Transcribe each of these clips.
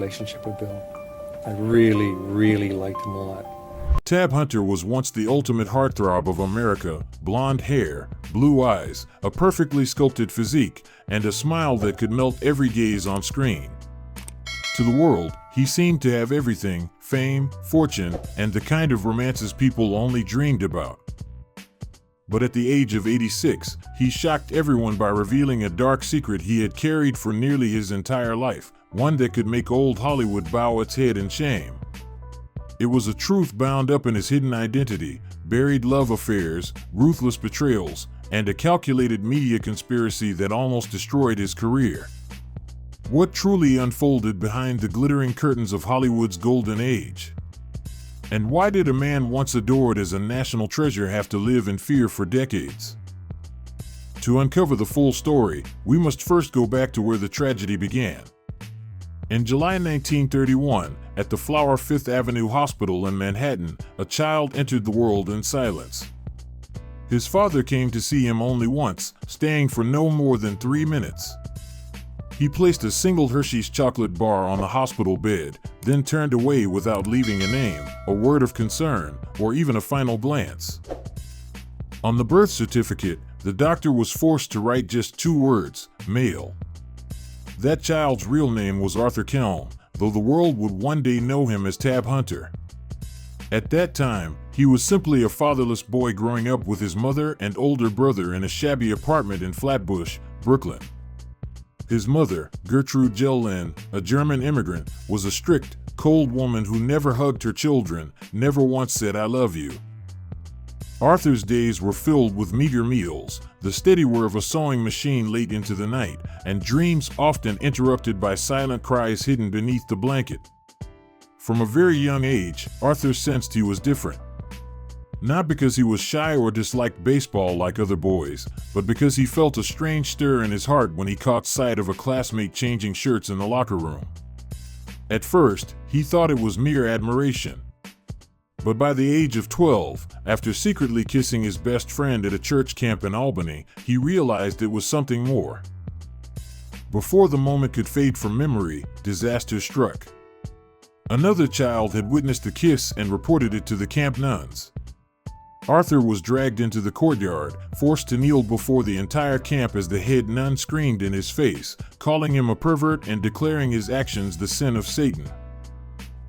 relationship with Bill. I really, really liked him a lot. Tab Hunter was once the ultimate heartthrob of America, blonde hair, blue eyes, a perfectly sculpted physique, and a smile that could melt every gaze on screen. To the world, he seemed to have everything: fame, fortune, and the kind of romances people only dreamed about. But at the age of 86, he shocked everyone by revealing a dark secret he had carried for nearly his entire life, one that could make old Hollywood bow its head in shame. It was a truth bound up in his hidden identity, buried love affairs, ruthless betrayals, and a calculated media conspiracy that almost destroyed his career. What truly unfolded behind the glittering curtains of Hollywood's golden age? And why did a man once adored as a national treasure have to live in fear for decades? To uncover the full story, we must first go back to where the tragedy began. In July 1931, at the Flower Fifth Avenue Hospital in Manhattan, a child entered the world in silence. His father came to see him only once, staying for no more than 3 minutes. He placed a single Hershey's chocolate bar on the hospital bed, then turned away without leaving a name, a word of concern, or even a final glance. On the birth certificate, the doctor was forced to write just 2 words: male. That child's real name was Arthur Kelm, though the world would one day know him as Tab Hunter. At that time, he was simply a fatherless boy growing up with his mother and older brother in a shabby apartment in Flatbush, Brooklyn. His mother, Gertrude Jellin, a German immigrant, was a strict, cold woman who never hugged her children, never once said "I love you." Arthur's days were filled with meager meals, the steady whir of a sewing machine late into the night, and dreams often interrupted by silent cries hidden beneath the blanket. From a very young age, Arthur sensed he was different. Not because he was shy or disliked baseball like other boys, but because he felt a strange stir in his heart when he caught sight of a classmate changing shirts in the locker room. At first, he thought it was mere admiration. But by the age of 12, after secretly kissing his best friend at a church camp in Albany, he realized it was something more. Before the moment could fade from memory, disaster struck. Another child had witnessed the kiss and reported it to the camp nuns. Arthur was dragged into the courtyard, forced to kneel before the entire camp as the head nun screamed in his face, calling him a pervert and declaring his actions the sin of Satan.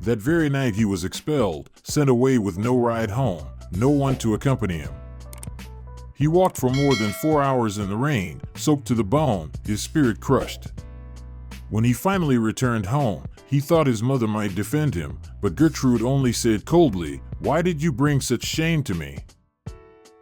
That very night he was expelled, sent away with no ride home, no one to accompany him. He walked for more than 4 hours in the rain, soaked to the bone, his spirit crushed. When he finally returned home, he thought his mother might defend him, but Gertrude only said coldly, "Why did you bring such shame to me?"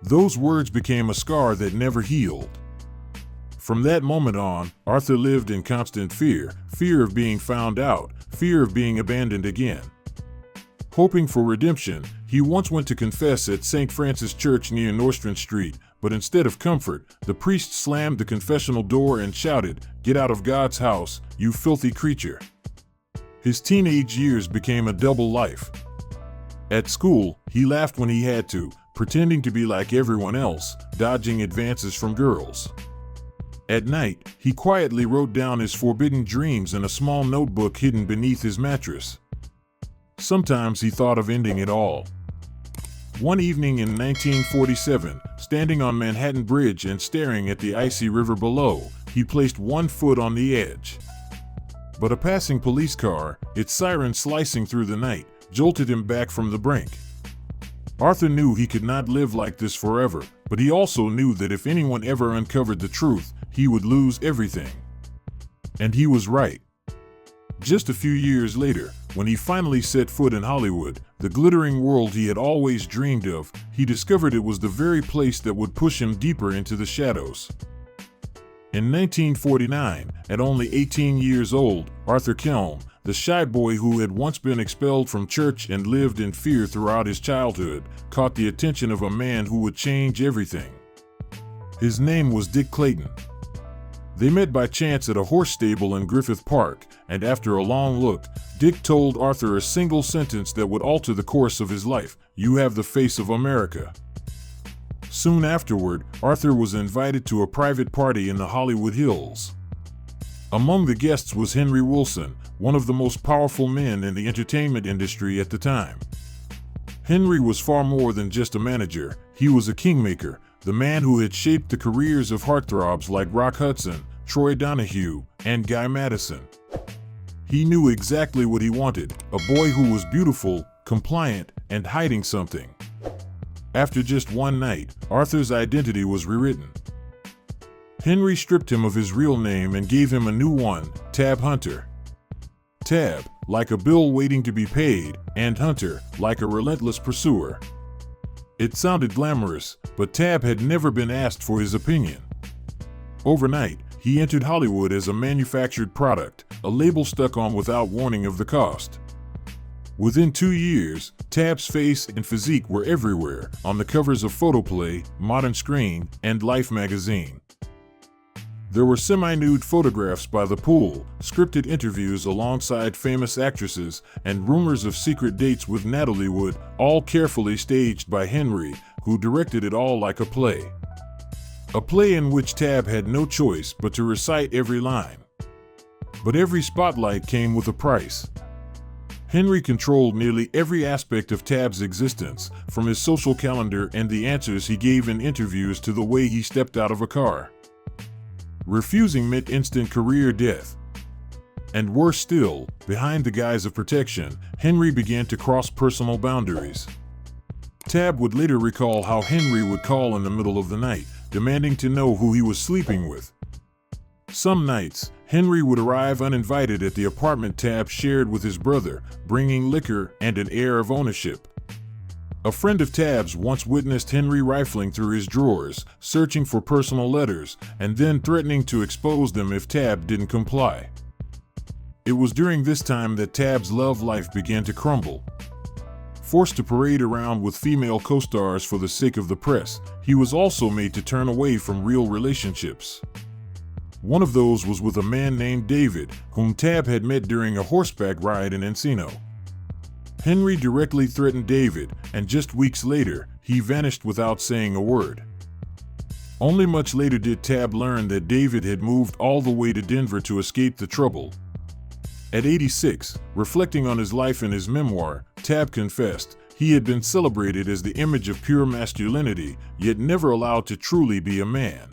Those words became a scar that never healed. From that moment on, Arthur lived in constant fear, fear of being found out, fear of being abandoned again. Hoping for redemption, he once went to confess at St. Francis Church near Nostrand Street, but instead of comfort, the priest slammed the confessional door and shouted, "Get out of God's house, you filthy creature." His teenage years became a double life. At school, he laughed when he had to, pretending to be like everyone else, dodging advances from girls. At night, he quietly wrote down his forbidden dreams in a small notebook hidden beneath his mattress. Sometimes he thought of ending it all. One evening in 1947, standing on Manhattan Bridge and staring at the icy river below, he placed one foot on the edge. But a passing police car, its siren slicing through the night, jolted him back from the brink. Arthur knew he could not live like this forever, but he also knew that if anyone ever uncovered the truth, he would lose everything. And he was right. Just a few years later, when he finally set foot in Hollywood, the glittering world he had always dreamed of, he discovered it was the very place that would push him deeper into the shadows. In 1949, at only 18 years old, Arthur Kelm, the shy boy who had once been expelled from church and lived in fear throughout his childhood, caught the attention of a man who would change everything. His name was Dick Clayton. They met by chance at a horse stable in Griffith Park, and after a long look, Dick told Arthur a single sentence that would alter the course of his life: "You have the face of America." Soon afterward, Arthur was invited to a private party in the Hollywood Hills. Among the guests was Henry Wilson, one of the most powerful men in the entertainment industry at the time. Henry was far more than just a manager. He was a kingmaker, the man who had shaped the careers of heartthrobs like Rock Hudson, Troy Donahue, and Guy Madison. He knew exactly what he wanted, a boy who was beautiful, compliant, and hiding something. After just one night, Arthur's identity was rewritten. Henry stripped him of his real name and gave him a new one, Tab Hunter. Tab, like a bill waiting to be paid, and Hunter, like a relentless pursuer. It sounded glamorous, but Tab had never been asked for his opinion. Overnight, he entered Hollywood as a manufactured product, a label stuck on without warning of the cost. Within 2 years, Tab's face and physique were everywhere, on the covers of Photoplay, Modern Screen, and Life magazine. There were semi-nude photographs by the pool, scripted interviews alongside famous actresses, and rumors of secret dates with Natalie Wood, all carefully staged by Henry, who directed it all like a play. A play in which Tab had no choice but to recite every line. But every spotlight came with a price. Henry controlled nearly every aspect of Tab's existence, from his social calendar and the answers he gave in interviews to the way he stepped out of a car. Refusing meant instant career death. And worse still, behind the guise of protection, Henry began to cross personal boundaries. Tab would later recall how Henry would call in the middle of the night, demanding to know who he was sleeping with. Some nights, Henry would arrive uninvited at the apartment Tab shared with his brother, bringing liquor and an air of ownership. A friend of Tab's once witnessed Henry rifling through his drawers, searching for personal letters, and then threatening to expose them if Tab didn't comply. It was during this time that Tab's love life began to crumble. Forced to parade around with female co-stars for the sake of the press, he was also made to turn away from real relationships. One of those was with a man named David, whom Tab had met during a horseback ride in Encino. Henry directly threatened David, and just weeks later, he vanished without saying a word. Only much later did Tab learn that David had moved all the way to Denver to escape the trouble. At 86, reflecting on his life in his memoir, Tab confessed he had been celebrated as the image of pure masculinity, yet never allowed to truly be a man.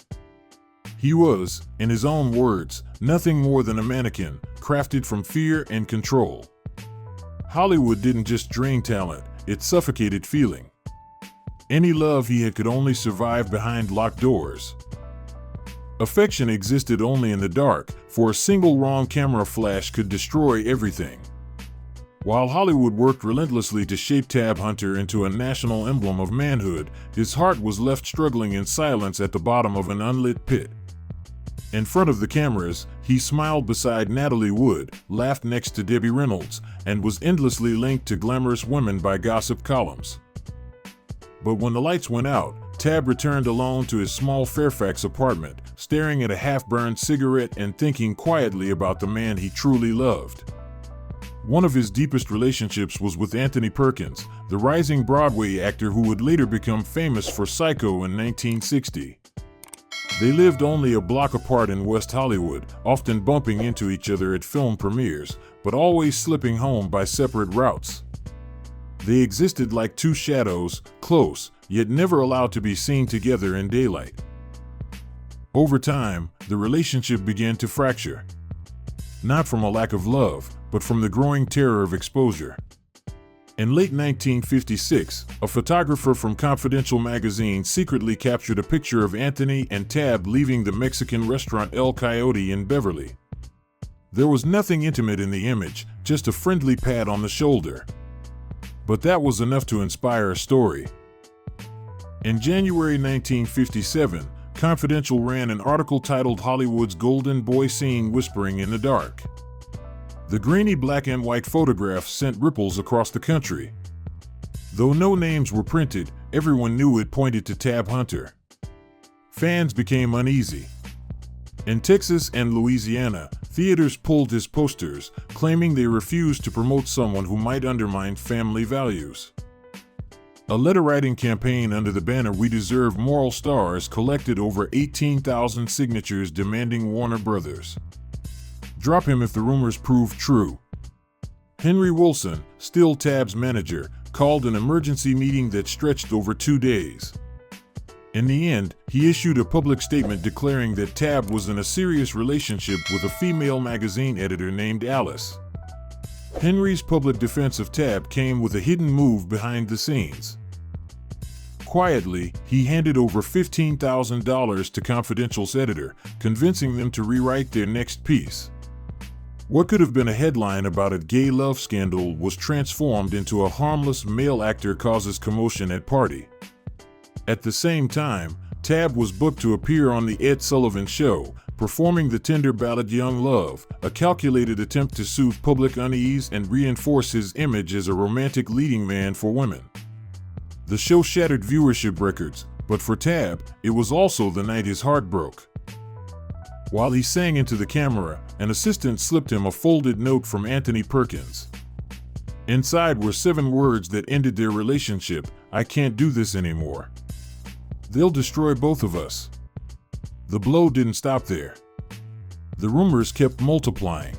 He was, in his own words, nothing more than a mannequin, crafted from fear and control. Hollywood didn't just drain talent, it suffocated feeling. Any love he had could only survive behind locked doors. Affection existed only in the dark, for a single wrong camera flash could destroy everything. While Hollywood worked relentlessly to shape Tab Hunter into a national emblem of manhood, his heart was left struggling in silence at the bottom of an unlit pit. In front of the cameras, he smiled beside Natalie Wood, laughed next to Debbie Reynolds, and was endlessly linked to glamorous women by gossip columns. But when the lights went out, Tab returned alone to his small Fairfax apartment, staring at a half-burned cigarette and thinking quietly about the man he truly loved. One of his deepest relationships was with Anthony Perkins, the rising Broadway actor who would later become famous for Psycho in 1960. They lived only a block apart in West Hollywood, often bumping into each other at film premieres, but always slipping home by separate routes. They existed like two shadows, close, yet never allowed to be seen together in daylight. Over time, the relationship began to fracture. Not from a lack of love, but from the growing terror of exposure. In late 1956, a photographer from Confidential magazine secretly captured a picture of Anthony and Tab leaving the Mexican restaurant El Coyote in Beverly. There was nothing intimate in the image, just a friendly pat on the shoulder. But that was enough to inspire a story. In January 1957, Confidential ran an article titled "Hollywood's Golden Boy Seen Whispering in the Dark." The grainy black and white photographs sent ripples across the country. Though no names were printed, everyone knew it pointed to Tab Hunter. Fans became uneasy. In Texas and Louisiana, theaters pulled his posters, claiming they refused to promote someone who might undermine family values. A letter-writing campaign under the banner "We Deserve Moral Stars" collected over 18,000 signatures demanding Warner Brothers. Drop him if the rumors prove true. Henry Wilson, still Tab's manager, called an emergency meeting that stretched over 2 days. In the end, he issued a public statement declaring that Tab was in a serious relationship with a female magazine editor named Alice. Henry's public defense of Tab came with a hidden move behind the scenes. Quietly, he handed over $15,000 to Confidential's editor, convincing them to rewrite their next piece. What could have been a headline about a gay love scandal was transformed into a harmless male actor causes commotion at party. At the same time, Tab was booked to appear on The Ed Sullivan Show, performing the tender ballad Young Love, a calculated attempt to soothe public unease and reinforce his image as a romantic leading man for women. The show shattered viewership records, but for Tab, it was also the night his heart broke. While he sang into the camera, an assistant slipped him a folded note from Anthony Perkins. Inside were 7 words that ended their relationship: "I can't do this anymore. They'll destroy both of us." The blow didn't stop there. The rumors kept multiplying.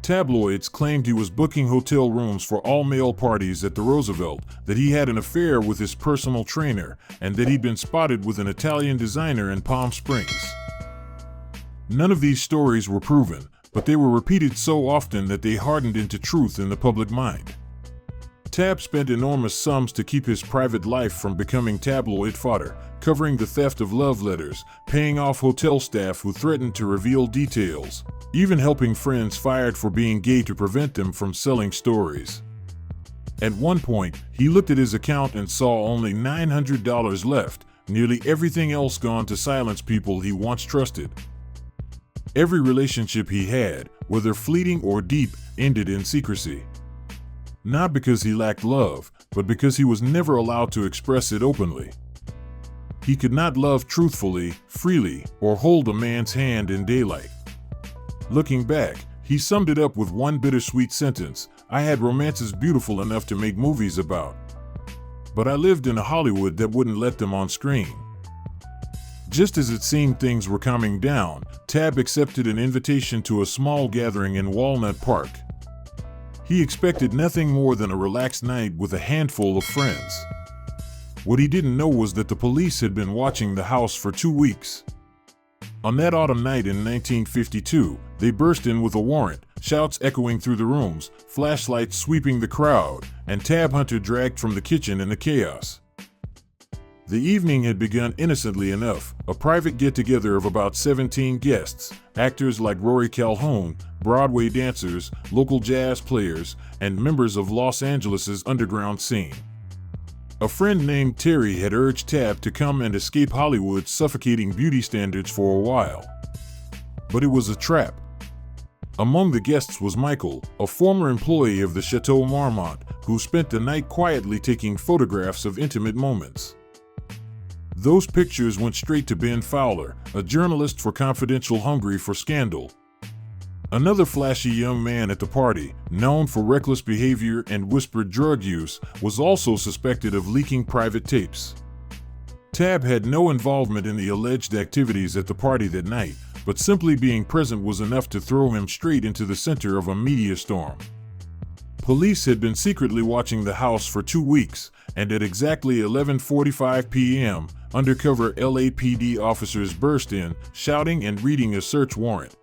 Tabloids claimed he was booking hotel rooms for all-male parties at the Roosevelt, that he had an affair with his personal trainer, and that he'd been spotted with an Italian designer in Palm Springs. None of these stories were proven, but they were repeated so often that they hardened into truth in the public mind. Tab spent enormous sums to keep his private life from becoming tabloid fodder, covering the theft of love letters, paying off hotel staff who threatened to reveal details, even helping friends fired for being gay to prevent them from selling stories. At one point, he looked at his account and saw only $900 left, nearly everything else gone to silence people he once trusted. Every relationship he had, whether fleeting or deep, ended in secrecy. Not because he lacked love, but because he was never allowed to express it openly. He could not love truthfully, freely, or hold a man's hand in daylight. Looking back, he summed it up with one bittersweet sentence: "I had romances beautiful enough to make movies about. But I lived in a Hollywood that wouldn't let them on screen." Just as it seemed things were calming down, Tab accepted an invitation to a small gathering in Walnut Park. He expected nothing more than a relaxed night with a handful of friends. What he didn't know was that the police had been watching the house for 2 weeks. On that autumn night in 1952, they burst in with a warrant, shouts echoing through the rooms, flashlights sweeping the crowd, and Tab Hunter dragged from the kitchen in the chaos. The evening had begun innocently enough, a private get-together of about 17 guests, actors like Rory Calhoun, Broadway dancers, local jazz players, and members of Los Angeles' underground scene. A friend named Terry had urged Tab to come and escape Hollywood's suffocating beauty standards for a while. But it was a trap. Among the guests was Michael, a former employee of the Chateau Marmont, who spent the night quietly taking photographs of intimate moments. Those pictures went straight to Ben Fowler, a journalist for Confidential hungry for scandal. Another flashy young man at the party, known for reckless behavior and whispered drug use, was also suspected of leaking private tapes. Tab had no involvement in the alleged activities at the party that night, but simply being present was enough to throw him straight into the center of a media storm. Police had been secretly watching the house for 2 weeks, and at exactly 11:45 p.m., undercover LAPD officers burst in, shouting and reading a search warrant.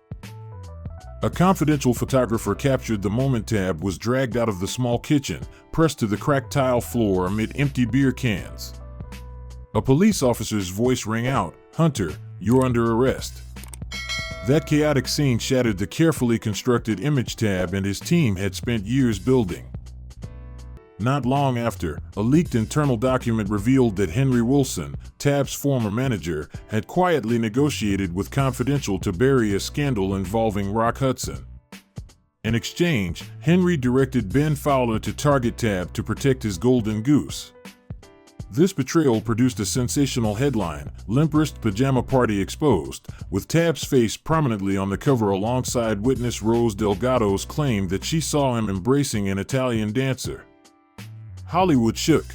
A Confidential photographer captured the moment Tab was dragged out of the small kitchen, pressed to the cracked tile floor amid empty beer cans. A police officer's voice rang out, "Hunter, you're under arrest." That chaotic scene shattered the carefully constructed image Tab and his team had spent years building. Not long after, a leaked internal document revealed that Henry Wilson, Tab's former manager, had quietly negotiated with Confidential to bury a scandal involving Rock Hudson. In exchange, Henry directed Ben Fowler to target Tab to protect his golden goose. This betrayal produced a sensational headline, "Limp Wrist Pajama Party Exposed," with Tab's face prominently on the cover alongside witness Rose Delgado's claim that she saw him embracing an Italian dancer. Hollywood shook.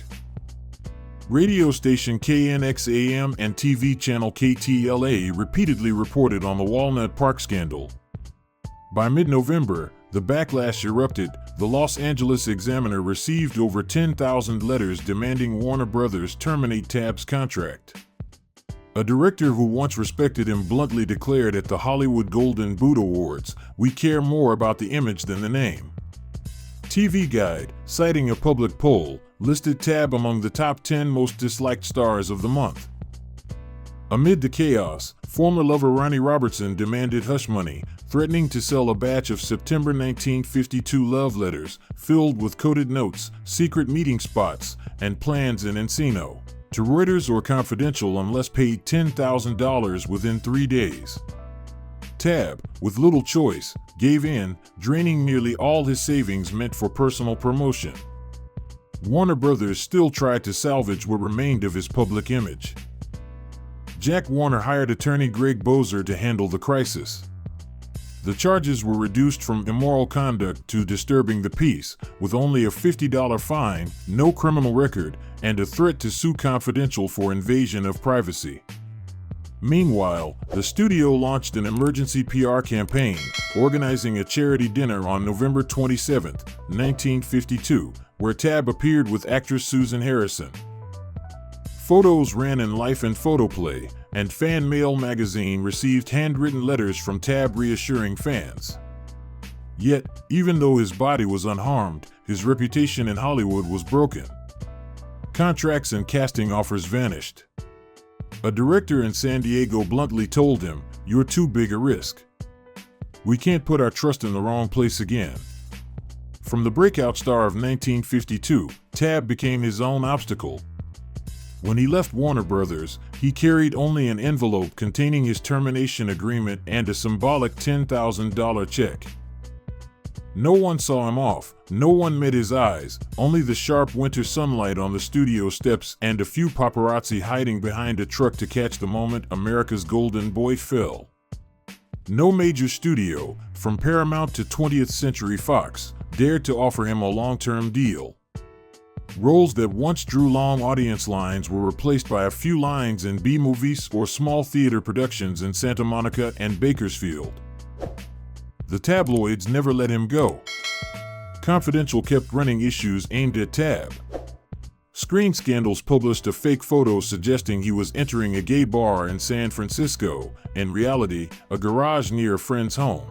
Radio station KNX-AM and TV channel KTLA repeatedly reported on the Walnut Park scandal. By mid-November, the backlash erupted. The Los Angeles Examiner received over 10,000 letters demanding Warner Brothers terminate Tabb's contract. A director who once respected him bluntly declared at the Hollywood Golden Boot Awards, "We care more about the image than the name." TV Guide, citing a public poll, listed Tabb among the top 10 most disliked stars of the month. Amid the chaos, former lover Ronnie Robertson demanded hush money, threatening to sell a batch of September 1952 love letters filled with coded notes, secret meeting spots, and plans in Encino to Reuters or Confidential unless paid $10,000 within 3 days. Tabb, with little choice, gave in, draining nearly all his savings meant for personal promotion. Warner Brothers still tried to salvage what remained of his public image. Jack Warner hired attorney Greg Bozer to handle the crisis. The charges were reduced from immoral conduct to disturbing the peace, with only a $50 fine, no criminal record, and a threat to sue Confidential for invasion of privacy. Meanwhile, the studio launched an emergency PR campaign, organizing a charity dinner on November 27, 1952, where Tabb appeared with actress Susan Harrison. Photos ran in Life and Photoplay, and Fan Mail magazine received handwritten letters from Tabb reassuring fans. Yet, even though his body was unharmed, his reputation in Hollywood was broken. Contracts and casting offers vanished. A director in San Diego bluntly told him, "You're too big a risk. We can't put our trust in the wrong place again." From the breakout star of 1952, Tabb became his own obstacle. When he left Warner Brothers, he carried only an envelope containing his termination agreement and a symbolic $10,000 check. No one saw him off, no one met his eyes, only the sharp winter sunlight on the studio steps and a few paparazzi hiding behind a truck to catch the moment America's golden boy fell. No major studio, from Paramount to 20th Century Fox, dared to offer him a long-term deal. Roles that once drew long audience lines were replaced by a few lines in B-movies or small theater productions in Santa Monica and Bakersfield. The tabloids never let him go. Confidential kept running issues aimed at Tabb. Screen Scandals published a fake photo suggesting he was entering a gay bar in San Francisco, in reality, a garage near a friend's home.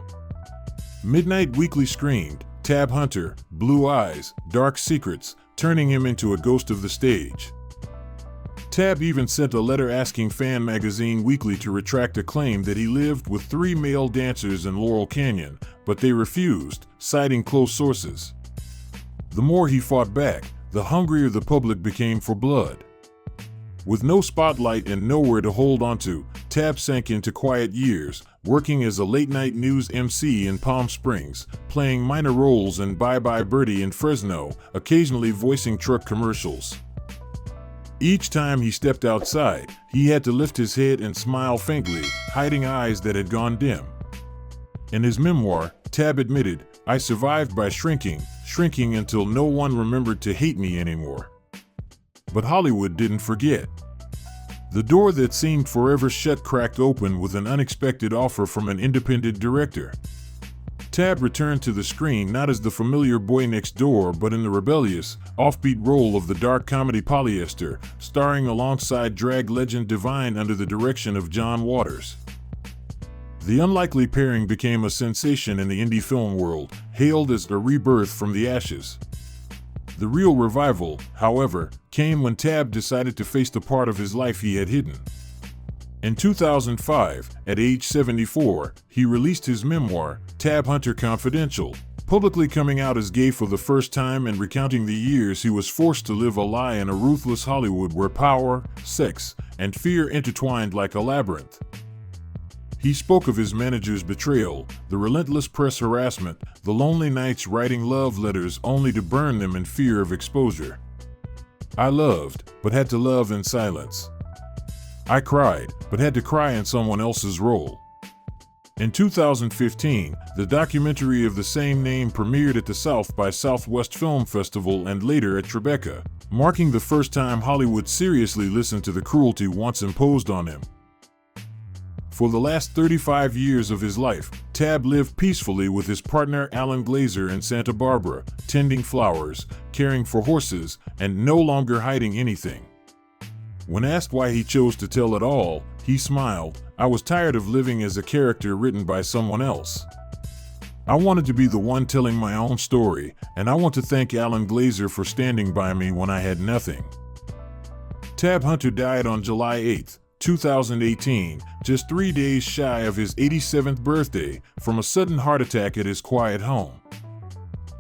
Midnight Weekly screamed, "Tabb Hunter, blue eyes, dark secrets," turning him into a ghost of the stage. Tabb even sent a letter asking Fan Magazine Weekly to retract a claim that he lived with 3 male dancers in Laurel Canyon, but they refused, citing close sources. The more he fought back, the hungrier the public became for blood. With no spotlight and nowhere to hold onto, Tabb sank into quiet years, working as a late-night news MC in Palm Springs, playing minor roles in Bye Bye Birdie in Fresno, occasionally voicing truck commercials. Each time he stepped outside, he had to lift his head and smile faintly, hiding eyes that had gone dim. In his memoir, Tabb admitted, "I survived by shrinking until no one remembered to hate me anymore." But Hollywood didn't forget. The door that seemed forever shut cracked open with an unexpected offer from an independent director. Tabb returned to the screen not as the familiar boy next door but in the rebellious, offbeat role of the dark comedy Polyester, starring alongside drag legend Divine under the direction of John Waters. The unlikely pairing became a sensation in the indie film world, hailed as a rebirth from the ashes. The real revival, however, came when Tabb decided to face the part of his life he had hidden. In 2005, at age 74, he released his memoir, Tabb Hunter Confidential, publicly coming out as gay for the first time and recounting the years he was forced to live a lie in a ruthless Hollywood where power, sex, and fear intertwined like a labyrinth. He spoke of his manager's betrayal, the relentless press harassment, the lonely nights writing love letters only to burn them in fear of exposure. "I loved, but had to love in silence. I cried, but had to cry in someone else's role." In 2015, the documentary of the same name premiered at the South by Southwest Film Festival and later at Tribeca, marking the first time Hollywood seriously listened to the cruelty once imposed on him. For the last 35 years of his life, Tab lived peacefully with his partner Alan Glazer in Santa Barbara, tending flowers, caring for horses, and no longer hiding anything. When asked why he chose to tell it all, he smiled. "I was tired of living as a character written by someone else. I wanted to be the one telling my own story, and I want to thank Alan Glazer for standing by me when I had nothing." Tab Hunter died on July 8, 2018, just 3 days shy of his 87th birthday, from a sudden heart attack at his quiet home.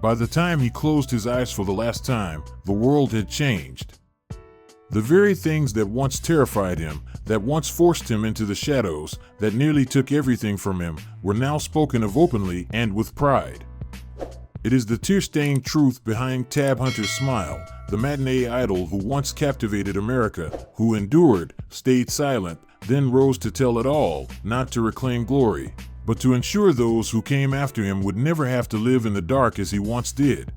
By the time he closed his eyes for the last time, the world had changed. The very things that once terrified him, that once forced him into the shadows, that nearly took everything from him, were now spoken of openly and with pride. It is the tear-stained truth behind Tab Hunter's smile, the matinee idol who once captivated America, who endured, stayed silent, then rose to tell it all, not to reclaim glory, but to ensure those who came after him would never have to live in the dark as he once did.